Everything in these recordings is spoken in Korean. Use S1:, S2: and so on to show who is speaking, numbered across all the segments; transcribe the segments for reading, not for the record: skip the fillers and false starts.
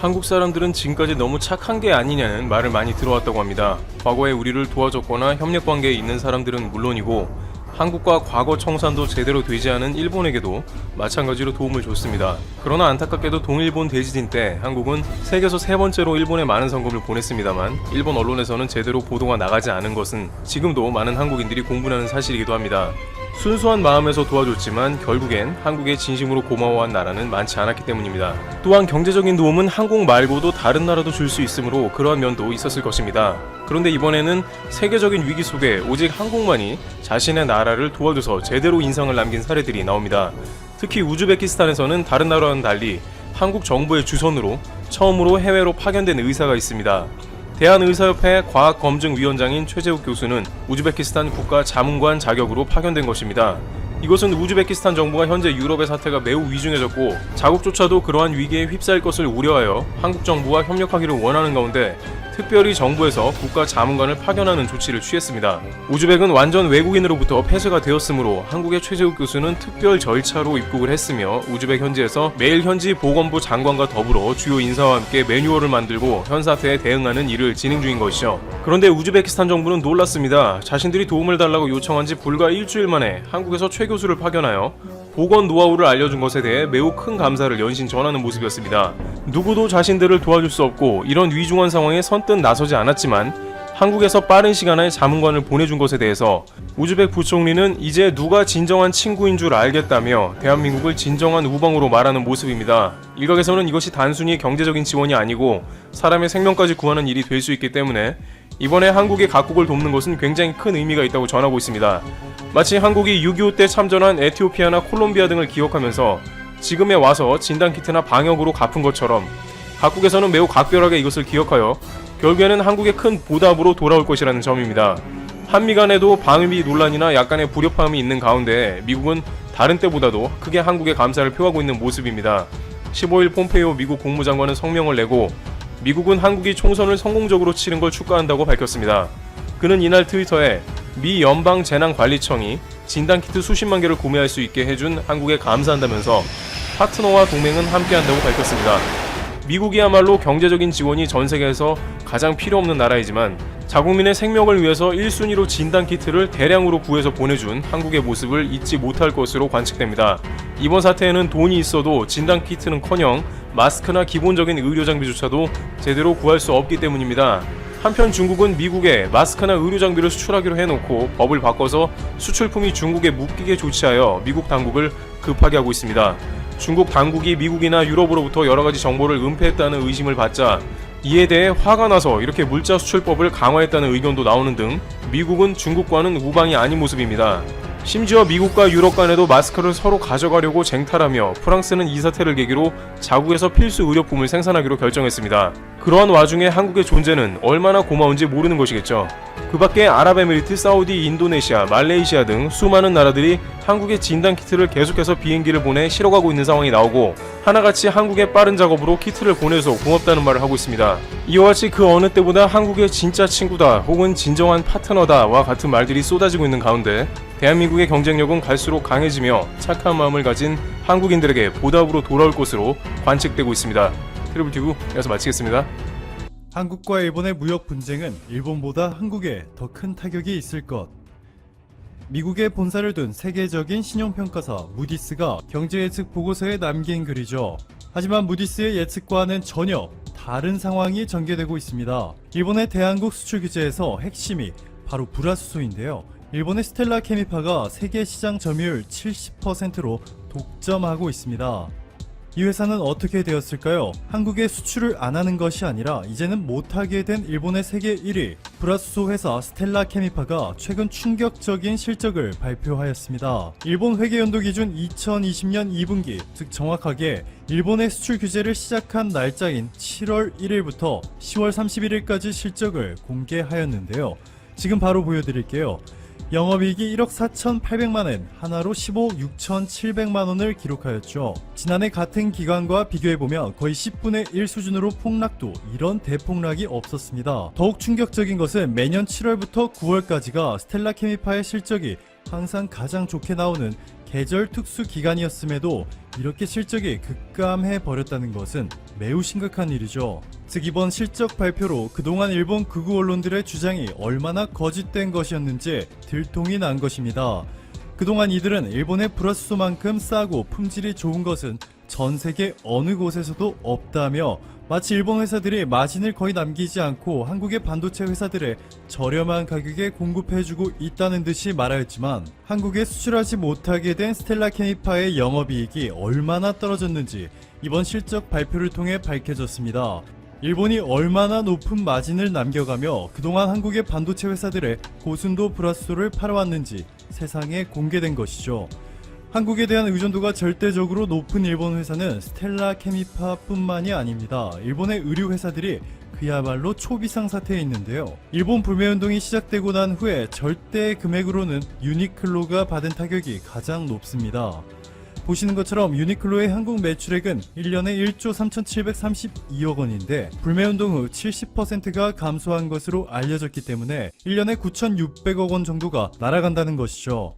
S1: 한국 사람들은 지금까지 너무 착한 게 아니냐는 말을 많이 들어왔다고 합니다. 과거에 우리를 도와줬거나 협력 관계에 있는 사람들은 물론이고 한국과 과거 청산도 제대로 되지 않은 일본에게도 마찬가지로 도움을 줬습니다. 그러나 안타깝게도 동일본 대지진 때 한국은 세계에서 세 번째로 일본에 많은 성금을 보냈습니다만 일본 언론에서는 제대로 보도가 나가지 않은 것은 지금도 많은 한국인들이 공분하는 사실이기도 합니다. 순수한 마음에서 도와줬지만 결국엔 한국에 진심으로 고마워한 나라는 많지 않았기 때문입니다. 또한 경제적인 도움은 한국 말고도 다른 나라도 줄 수 있으므로 그러한 면도 있었을 것입니다. 그런데 이번에는 세계적인 위기 속에 오직 한국만이 자신의 나라를 도와줘서 제대로 인상을 남긴 사례들이 나옵니다. 특히 우즈베키스탄에서는 다른 나라와는 달리 한국 정부의 주선으로 처음으로 해외로 파견된 의사가 있습니다. 대한의사협회 과학검증위원장인 최재욱 교수는 우즈베키스탄 국가자문관 자격으로 파견된 것입니다. 이것은 우즈베키스탄 정부가 현재 유럽의 사태가 매우 위중해졌고 자국조차도 그러한 위기에 휩싸일 것을 우려하여 한국 정부와 협력하기를 원하는 가운데 특별히 정부에서 국가자문관을 파견하는 조치를 취했습니다. 우즈벡은 완전 외국인으로부터 폐쇄가 되었으므로 한국의 최재욱 교수는 특별 절차로 입국을 했으며 우즈벡 현지에서 매일 현지 보건부 장관과 더불어 주요 인사와 함께 매뉴얼을 만들고 현 사태에 대응하는 일을 진행 중인 것이죠. 그런데 우즈베키스탄 정부는 놀랐습니다. 자신들이 도움을 달라고 요청한 지 불과 일주일 만에 한국에서 최 교수를 파견하여 보건 노하우를 알려준 것에 대해 매우 큰 감사를 연신 전하는 모습이었습니다. 누구도 자신들을 도와줄 수 없고 이런 위중한 상황에 선뜻 나서지 않았지만 한국에서 빠른 시간 안에 자문관을 보내준 것에 대해서 우즈벡 부총리는 이제 누가 진정한 친구인 줄 알겠다며 대한민국을 진정한 우방으로 말하는 모습입니다. 일각에서는 이것이 단순히 경제적인 지원이 아니고 사람의 생명까지 구하는 일이 될 수 있기 때문에 이번에 한국의 각국을 돕는 것은 굉장히 큰 의미가 있다고 전하고 있습니다. 마치 한국이 6.25 때 참전한 에티오피아나 콜롬비아 등을 기억하면서 지금에 와서 진단키트나 방역으로 갚은 것처럼 각국에서는 매우 각별하게 이것을 기억하여 결국에는 한국의 큰 보답으로 돌아올 것이라는 점입니다. 한미 간에도 방위비 논란이나 약간의 불협화음이 있는 가운데 미국은 다른 때보다도 크게 한국에 감사를 표하고 있는 모습입니다. 15일 폼페이오 미국 국무장관은 성명을 내고 미국은 한국이 총선을 성공적으로 치른 걸 축하한다고 밝혔습니다. 그는 이날 트위터에 미 연방재난관리청이 진단키트 수십만 개를 구매할 수 있게 해준 한국에 감사한다면서 파트너와 동맹은 함께한다고 밝혔습니다. 미국이야말로 경제적인 지원이 전 세계에서 가장 필요 없는 나라이지만 자국민의 생명을 위해서 1순위로 진단키트를 대량으로 구해서 보내준 한국의 모습을 잊지 못할 것으로 관측됩니다. 이번 사태에는 돈이 있어도 진단키트는커녕 마스크나 기본적인 의료장비조차도 제대로 구할 수 없기 때문입니다. 한편 중국은 미국에 마스크나 의료장비를 수출하기로 해놓고 법을 바꿔서 수출품이 중국에 묶이게 조치하여 미국 당국을 급하게 하고 있습니다. 중국 당국이 미국이나 유럽으로부터 여러가지 정보를 은폐했다는 의심을 받자 이에 대해 화가 나서 이렇게 물자 수출법을 강화했다는 의견도 나오는 등 미국은 중국과는 우방이 아닌 모습입니다. 심지어 미국과 유럽 간에도 마스크를 서로 가져가려고 쟁탈하며 프랑스는 이 사태를 계기로 자국에서 필수 의료품을 생산하기로 결정했습니다. 그러한 와중에 한국의 존재는 얼마나 고마운지 모르는 것이겠죠. 그 밖에 아랍에미리트, 사우디, 인도네시아, 말레이시아 등 수많은 나라들이 한국의 진단키트를 계속해서 비행기를 보내 실어가고 있는 상황이 나오고 하나같이 한국의 빠른 작업으로 키트를 보내서 고맙다는 말을 하고 있습니다. 이와 같이 그 어느 때보다 한국의 진짜 친구다 혹은 진정한 파트너다와 같은 말들이 쏟아지고 있는 가운데 대한민국의 경쟁력은 갈수록 강해지며 착한 마음을 가진 한국인들에게 보답으로 돌아올 것으로 관측되고 있습니다. 트리블튜브 여기서 마치겠습니다.
S2: 한국과 일본의 무역 분쟁은 일본보다 한국에 더 큰 타격이 있을 것. 미국에 본사를 둔 세계적인 신용평가사 무디스가 경제 예측 보고서에 남긴 글이죠. 하지만 무디스의 예측과는 전혀 다른 상황이 전개되고 있습니다. 일본의 대한국 수출 규제에서 핵심이 바로 불화수소인데요. 일본의 스텔라 케미파가 세계 시장 점유율 70%로 독점하고 있습니다. 이 회사는 어떻게 되었을까요? 한국에 수출을 안 하는 것이 아니라 이제는 못하게 된 일본의 세계 1위 불화수소 회사 스텔라 케미파가 최근 충격적인 실적을 발표하였습니다. 일본 회계연도 기준 2020년 2분기, 즉 정확하게 일본의 수출 규제를 시작한 날짜인 7월 1일부터 10월 31일까지 실적을 공개하였는데요. 지금 바로 보여드릴게요. 영업이익이 1억 4,800만엔, 하나로 15억 6,700만원을 기록하였죠. 지난해 같은 기간과 비교해보면 거의 10분의 1 수준으로 폭락도 이런 대폭락이 없었습니다. 더욱 충격적인 것은 매년 7월부터 9월까지가 스텔라 케미파의 실적이 항상 가장 좋게 나오는 계절 특수 기간이었음에도 이렇게 실적이 급감해 버렸다는 것은 매우 심각한 일이죠. 즉 이번 실적 발표로 그동안 일본 극우 언론들의 주장이 얼마나 거짓된 것이었는지 들통이 난 것입니다. 그동안 이들은 일본의 브라스소만큼 싸고 품질이 좋은 것은 전 세계 어느 곳에서도 없다며 마치 일본 회사들이 마진을 거의 남기지 않고 한국의 반도체 회사들에 저렴한 가격에 공급해주고 있다는 듯이 말하였지만 한국에 수출하지 못하게 된 스텔라 케미파의 영업이익이 얼마나 떨어졌는지 이번 실적 발표를 통해 밝혀졌습니다. 일본이 얼마나 높은 마진을 남겨가며 그동안 한국의 반도체 회사들의 고순도 브라스소를 팔아왔는지 세상에 공개된 것이죠. 한국에 대한 의존도가 절대적으로 높은 일본 회사는 스텔라 케미파뿐만이 아닙니다. 일본의 의류 회사들이 그야말로 초비상 사태에 있는데요. 일본 불매운동이 시작되고 난 후에 절대 금액으로는 유니클로가 받은 타격이 가장 높습니다. 보시는 것처럼 유니클로의 한국 매출액은 1년에 1조 3,732억 원인데 불매운동 후 70%가 감소한 것으로 알려졌기 때문에 1년에 9,600억 원 정도가 날아간다는 것이죠.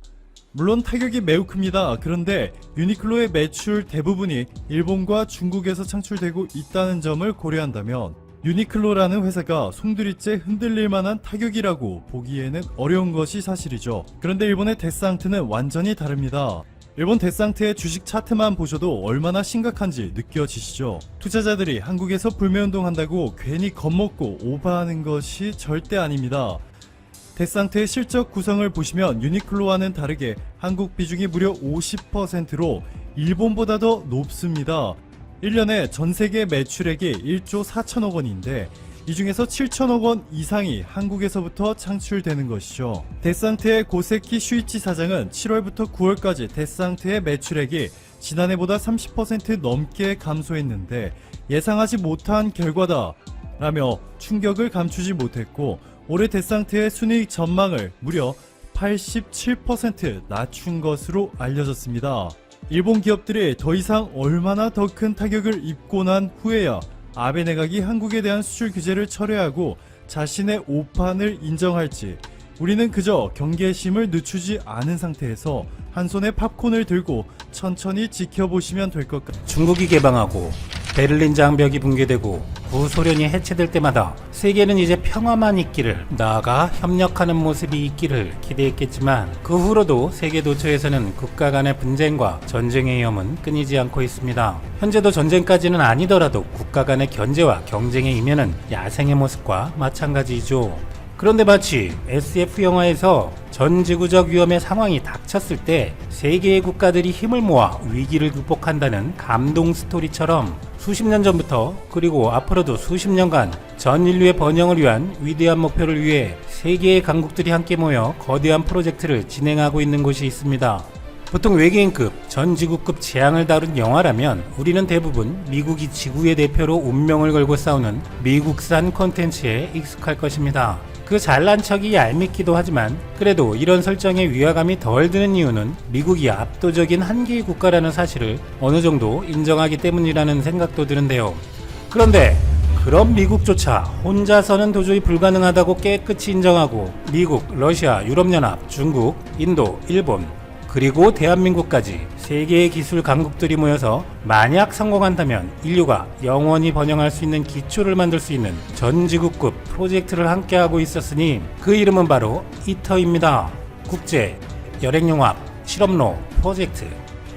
S2: 물론 타격이 매우 큽니다. 그런데 유니클로의 매출 대부분이 일본과 중국에서 창출되고 있다는 점을 고려한다면 유니클로라는 회사가 송두리째 흔들릴 만한 타격이라고 보기에는 어려운 것이 사실이죠. 그런데 일본의 데스상트는 완전히 다릅니다. 일본 데스상트의 주식 차트만 보셔도 얼마나 심각한지 느껴지시죠? 투자자들이 한국에서 불매운동한다고 괜히 겁먹고 오버하는 것이 절대 아닙니다. 데스상트의 실적 구성을 보시면 유니클로와는 다르게 한국 비중이 무려 50%로 일본보다 더 높습니다. 1년에 전세계 매출액이 1조 4천억 원인데 이 중에서 7천억 원 이상이 한국에서부터 창출되는 것이죠. 데스상트의 고세키 슈이치 사장은 7월부터 9월까지 데스상트의 매출액이 지난해보다 30% 넘게 감소했는데 예상하지 못한 결과다 라며 충격을 감추지 못했고 올해 데스상트의 순이익 전망을 무려 87% 낮춘 것으로 알려졌습니다. 일본 기업들이 더 이상 얼마나 더 큰 타격을 입고 난 후에야 아베 내각이 한국에 대한 수출 규제를 철회하고 자신의 오판을 인정할지 우리는 그저 경계심을 늦추지 않은 상태에서 한 손에 팝콘을 들고 천천히 지켜보시면 될 것 같습니다.
S3: 중국이 개방하고 베를린 장벽이 붕괴되고 구소련이 해체될 때마다 세계는 이제 평화만 있기를, 나아가 협력하는 모습이 있기를 기대했겠지만 그 후로도 세계 도처에서는 국가 간의 분쟁과 전쟁의 위험은 끊이지 않고 있습니다. 현재도 전쟁까지는 아니더라도 국가 간의 견제와 경쟁의 이면은 야생의 모습과 마찬가지이죠. 그런데 마치 SF 영화에서 전 지구적 위험의 상황이 닥쳤을 때 세계의 국가들이 힘을 모아 위기를 극복한다는 감동 스토리처럼 수십 년 전부터 그리고 앞으로도 수십 년간 전 인류의 번영을 위한 위대한 목표를 위해 세계의 강국들이 함께 모여 거대한 프로젝트를 진행하고 있는 곳이 있습니다. 보통 외계인급, 전 지구급 재앙을 다룬 영화라면 우리는 대부분 미국이 지구의 대표로 운명을 걸고 싸우는 미국산 콘텐츠에 익숙할 것입니다. 그 잘난 척이 얄밉기도 하지만 그래도 이런 설정에 위화감이 덜 드는 이유는 미국이 압도적인 한계의 국가라는 사실을 어느 정도 인정하기 때문이라는 생각도 드는데요. 그런데 그런 미국조차 혼자서는 도저히 불가능하다고 깨끗이 인정하고 미국, 러시아, 유럽연합, 중국, 인도, 일본 그리고 대한민국까지 세계의 기술 강국들이 모여서 만약 성공한다면 인류가 영원히 번영할 수 있는 기초를 만들 수 있는 전지구급 프로젝트를 함께하고 있었으니 그 이름은 바로 이터입니다. 국제 열핵융합 실험로 프로젝트.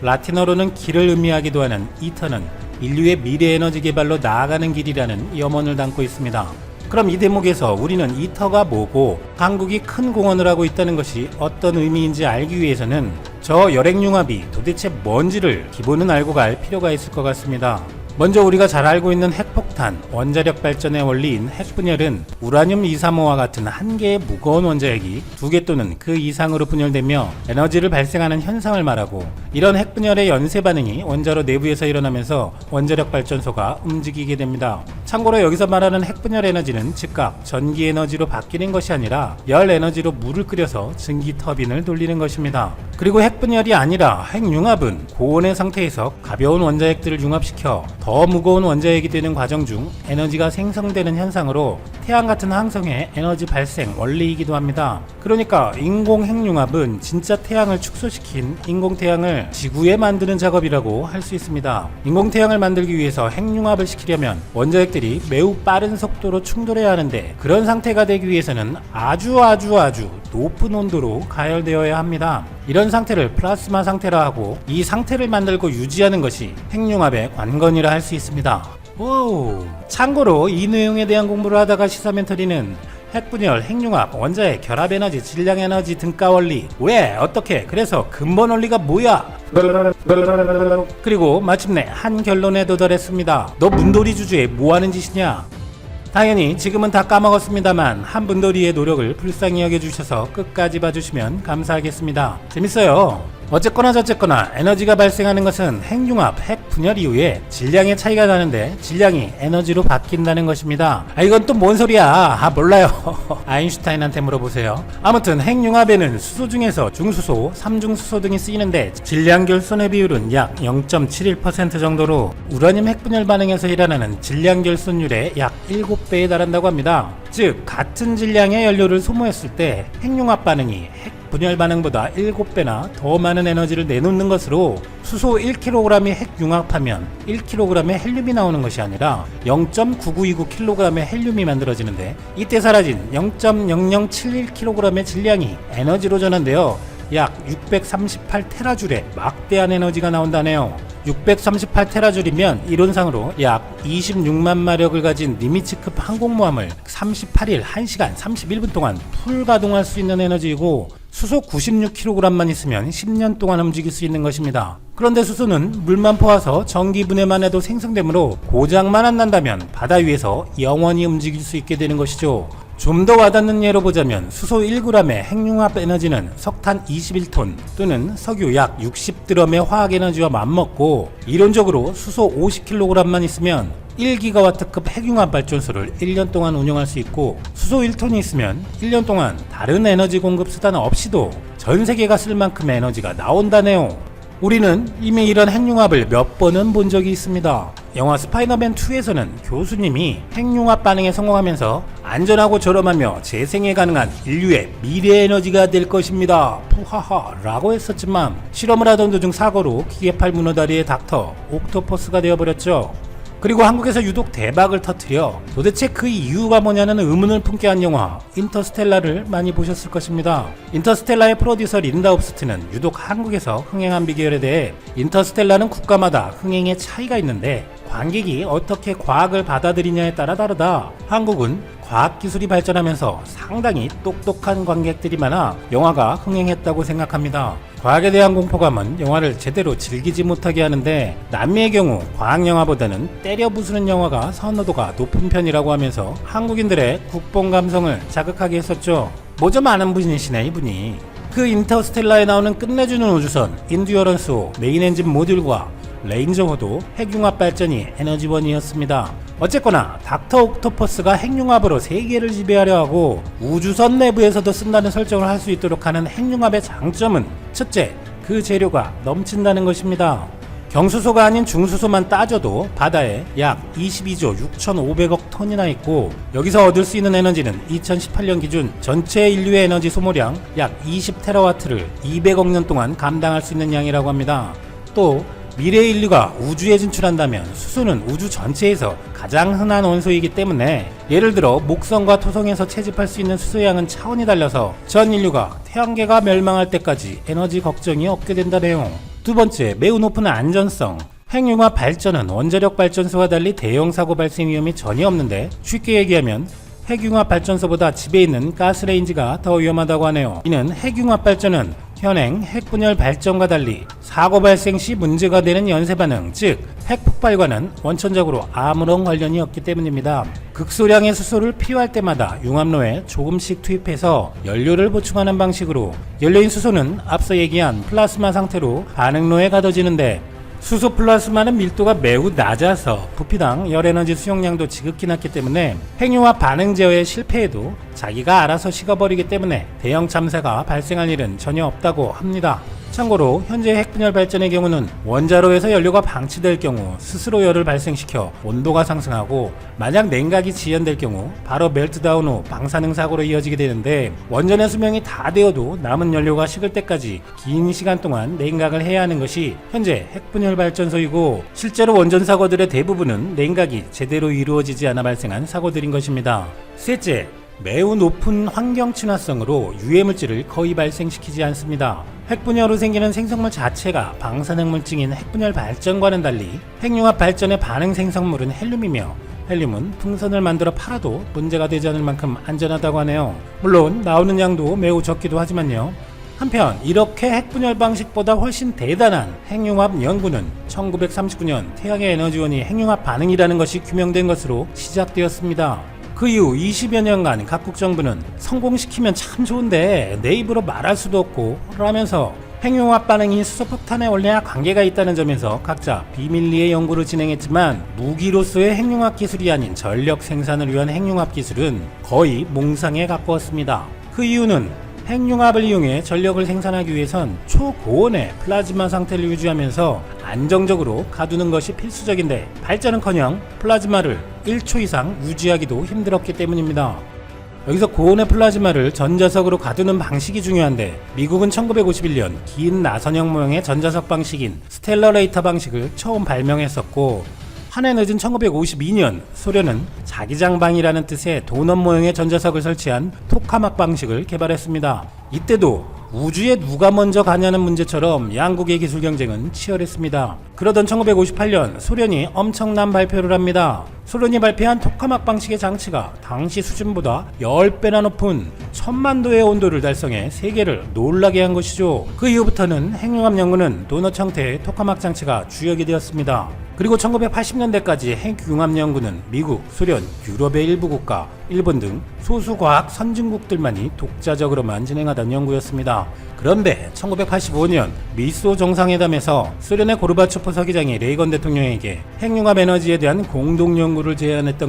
S3: 라틴어로는 길을 의미하기도 하는 이터는 인류의 미래 에너지 개발로 나아가는 길이라는 염원을 담고 있습니다. 그럼 이 대목에서 우리는 이터가 뭐고 한국이 큰 공헌을 하고 있다는 것이 어떤 의미인지 알기 위해서는 저 열핵융합이 도대체 뭔지를 기본은 알고 갈 필요가 있을 것 같습니다. 먼저 우리가 잘 알고 있는 핵폭탄, 원자력 발전의 원리인 핵분열은 우라늄 235와 같은 한 개의 무거운 원자핵이 2개 또는 그 이상으로 분열되며 에너지를 발생하는 현상을 말하고 이런 핵분열의 연쇄 반응이 원자로 내부에서 일어나면서 원자력 발전소가 움직이게 됩니다. 참고로 여기서 말하는 핵분열 에너지는 즉각 전기 에너지로 바뀌는 것이 아니라 열 에너지로 물을 끓여서 증기 터빈을 돌리는 것입니다. 그리고 핵분열이 아니라 핵융합은 고온의 상태에서 가벼운 원자핵들을 융합시켜 더 무거운 원자핵이 되는 과정 중 에너지가 생성되는 현상으로 태양 같은 항성의 에너지 발생 원리이기도 합니다. 그러니까 인공 핵융합은 진짜 태양을 축소시킨 인공 태양을 지구에 만드는 작업이라고 할 수 있습니다. 인공 태양을 만들기 위해서 핵융합을 시키려면 원자핵들이 매우 빠른 속도로 충돌해야 하는데 그런 상태가 되기 위해서는 아주 높은 온도로 가열되어야 합니다. 이런 상태를 플라스마 상태라 하고 이 상태를 만들고 유지하는 것이 핵융합의 관건이라 할 수 있습니다. 오, 참고로 이 내용에 대한 공부를 하다가 시사멘터리는 핵분열, 핵융합, 원자핵, 결합에너지, 질량에너지 등가 원리 왜? 어떻게? 그래서 근본 원리가 뭐야? 그리고 마침내 한 결론에 도달했습니다. 너 문돌이 주제에 뭐하는 짓이냐? 당연히 지금은 다 까먹었습니다만 한 분돌이의 노력을 불쌍히 여겨주셔서 끝까지 봐주시면 감사하겠습니다. 재밌어요. 어쨌거나 저쨌거나 에너지가 발생하는 것은 핵융합, 핵분열 이후에 질량의 차이가 나는데 질량이 에너지로 바뀐다는 것입니다. 이건 또 뭔 소리야? 몰라요. 아인슈타인한테 물어보세요. 아무튼 핵융합에는 수소 중에서 중수소, 삼중수소 등이 쓰이는데 질량 결손의 비율은 약 0.71% 정도로 우라늄 핵분열 반응에서 일어나는 질량 결손율의 약 7배에 달한다고 합니다. 즉 같은 질량의 연료를 소모했을 때 핵융합 반응이 핵분열 반응보다 7배나 더 많은 에너지를 내놓는 것으로 수소 1kg이 핵융합하면 1kg의 헬륨이 나오는 것이 아니라 0.9929kg의 헬륨이 만들어지는데 이때 사라진 0.0071kg의 질량이 에너지로 전환되어 약 638테라줄의 막대한 에너지가 나온다네요. 638테라줄이면 이론상으로 약 26만 마력을 가진 니미츠급 항공모함을 38일 1시간 31분 동안 풀 가동할 수 있는 에너지이고 수소 96kg만 있으면 10년 동안 움직일 수 있는 것입니다. 그런데 수소는 물만 퍼와서 전기 분해만 해도 생성되므로 고장만 안 난다면 바다 위에서 영원히 움직일 수 있게 되는 것이죠. 좀 더 와닿는 예로 보자면 수소 1g의 핵융합 에너지는 석탄 21톤 또는 석유 약 60드럼의 화학 에너지와 맞먹고 이론적으로 수소 50kg만 있으면 1기가와트급 핵융합 발전소를 1년 동안 운영할 수 있고 수소 1톤이 있으면 1년 동안 다른 에너지 공급 수단 없이도 전 세계가 쓸 만큼의 에너지가 나온다네요. 우리는 이미 이런 핵융합을 몇 번은 본 적이 있습니다. 영화 스파이더맨 2에서는 교수님이 핵융합 반응에 성공하면서 안전하고 저렴하며 재생에 가능한 인류의 미래 에너지가 될 것입니다. 푸하하 라고 했었지만 실험을 하던 도중 사고로 기계팔 문어다리의 닥터 옥토퍼스가 되어버렸죠. 그리고 한국에서 유독 대박을 터뜨려 도대체 그 이유가 뭐냐는 의문을 품게 한 영화 인터스텔라를 많이 보셨을 것입니다. 인터스텔라의 프로듀서 린다 옵스트는 유독 한국에서 흥행한 비결에 대해 인터스텔라는 국가마다 흥행의 차이가 있는데 관객이 어떻게 과학을 받아들이냐에 따라 다르다. 한국은 과학기술이 발전하면서 상당히 똑똑한 관객들이 많아 영화가 흥행했다고 생각합니다. 과학에 대한 공포감은 영화를 제대로 즐기지 못하게 하는데 남미의 경우 과학영화보다는 때려 부수는 영화가 선호도가 높은 편이라고 하면서 한국인들의 국뽕 감성을 자극하게 했었죠. 뭐 좀 아는 분이시네 이분이. 그 인터스텔라에 나오는 끝내주는 우주선 인듀어런스호 메인 엔진 모듈과 레인저호도 핵융합 발전이 에너지원이었습니다. 어쨌거나 닥터 옥토퍼스가 핵융합으로 세계를 지배하려 하고 우주선 내부에서도 쓴다는 설정을 할 수 있도록 하는 핵융합의 장점은 첫째, 그 재료가 넘친다는 것입니다. 경수소가 아닌 중수소만 따져도 바다에 약 22조 6,500억 톤이나 있고 여기서 얻을 수 있는 에너지는 2018년 기준 전체 인류의 에너지 소모량 약 20테라와트를 200억 년 동안 감당할 수 있는 양이라고 합니다. 또 미래의 인류가 우주에 진출한다면 수소는 우주 전체에서 가장 흔한 원소이기 때문에 예를 들어 목성과 토성에서 채집할 수 있는 수소양은 차원이 달라서 전 인류가 태양계가 멸망할 때까지 에너지 걱정이 없게 된다네요. 두 번째, 매우 높은 안전성. 핵융합 발전은 원자력 발전소와 달리 대형 사고 발생 위험이 전혀 없는데 쉽게 얘기하면 핵융합 발전소보다 집에 있는 가스레인지가 더 위험하다고 하네요. 이는 핵융합 발전은 현행 핵분열 발전과 달리 사고 발생 시 문제가 되는 연쇄 반응, 즉 핵폭발과는 원천적으로 아무런 관련이 없기 때문입니다. 극소량의 수소를 필요할 때마다 융합로에 조금씩 투입해서 연료를 보충하는 방식으로 연료인 수소는 앞서 얘기한 플라스마 상태로 반응로에 가둬지는데 수소 플라스마는 밀도가 매우 낮아서 부피당 열 에너지 수용량도 지극히 낮기 때문에 핵융합 반응 제어에 실패해도 자기가 알아서 식어버리기 때문에 대형 참사가 발생할 일은 전혀 없다고 합니다. 참고로 현재 핵분열 발전의 경우는 원자로에서 연료가 방치될 경우 스스로 열을 발생시켜 온도가 상승하고, 만약 냉각이 지연될 경우 바로 멜트다운 후 방사능 사고로 이어지게 되는데, 원전의 수명이 다 되어도 남은 연료가 식을 때까지 긴 시간 동안 냉각을 해야 하는 것이 현재 핵분열 발전소이고, 실제로 원전 사고들의 대부분은 냉각이 제대로 이루어지지 않아 발생한 사고들인 것입니다. 셋째, 매우 높은 환경 친화성으로 유해물질을 거의 발생시키지 않습니다. 핵분열 후 생기는 생성물 자체가 방사능 물질인 핵분열 발전과는 달리 핵융합 발전의 반응 생성물은 헬륨이며, 헬륨은 풍선을 만들어 팔아도 문제가 되지 않을 만큼 안전하다고 하네요. 물론 나오는 양도 매우 적기도 하지만요. 한편 이렇게 핵분열 방식보다 훨씬 대단한 핵융합 연구는 1939년 태양의 에너지원이 핵융합 반응이라는 것이 규명된 것으로 시작되었습니다. 그 이후 20여 년간 각국 정부는 성공시키면 참 좋은데 내 입으로 말할 수도 없고 라면서 핵융합 반응이 수소폭탄의 원리와 관계가 있다는 점에서 각자 비밀리에 연구를 진행했지만, 무기로서의 핵융합 기술이 아닌 전력 생산을 위한 핵융합 기술은 거의 몽상에 가까웠습니다. 그 이유는 핵융합을 이용해 전력을 생산하기 위해선 초고온의 플라즈마 상태를 유지하면서 안정적으로 가두는 것이 필수적인데, 발전은커녕 플라즈마를 1초 이상 유지하기도 힘들었기 때문입니다. 여기서 고온의 플라즈마를 전자석으로 가두는 방식이 중요한데, 미국은 1951년 긴 나선형 모형의 전자석 방식인 스텔러레이터 방식을 처음 발명했었고, 한 해 늦은 1952년 소련은 자기장방이라는 뜻의 도넛 모형의 전자석을 설치한 토카막 방식을 개발했습니다. 이때도 우주에 누가 먼저 가냐는 문제처럼 양국의 기술 경쟁은 치열했습니다. 그러던 1958년 소련이 엄청난 발표를 합니다. 소련이 발표한 토카막 방식의 장치가 당시 수준보다 10배나 높은 1000만도의 온도를 달성해 세계를 놀라게 한 것이죠. 그 이후부터는 핵융합 연구는 도넛 형태의 토카막 장치가 주역이 되었습니다. 그리고 1980년대까지 핵융합 연구는 미국, 소련, 유럽의 일부 국가, 일본 등 소수 과학 선진국들만이 독자적으로만 진행하던 연구였습니다. 그런데 1985년 미소 정상회담에서 소련의 고르바초프 서기장이 레이건 대통령에게 핵융합 에너지에 대한 공동 연구를 제안했던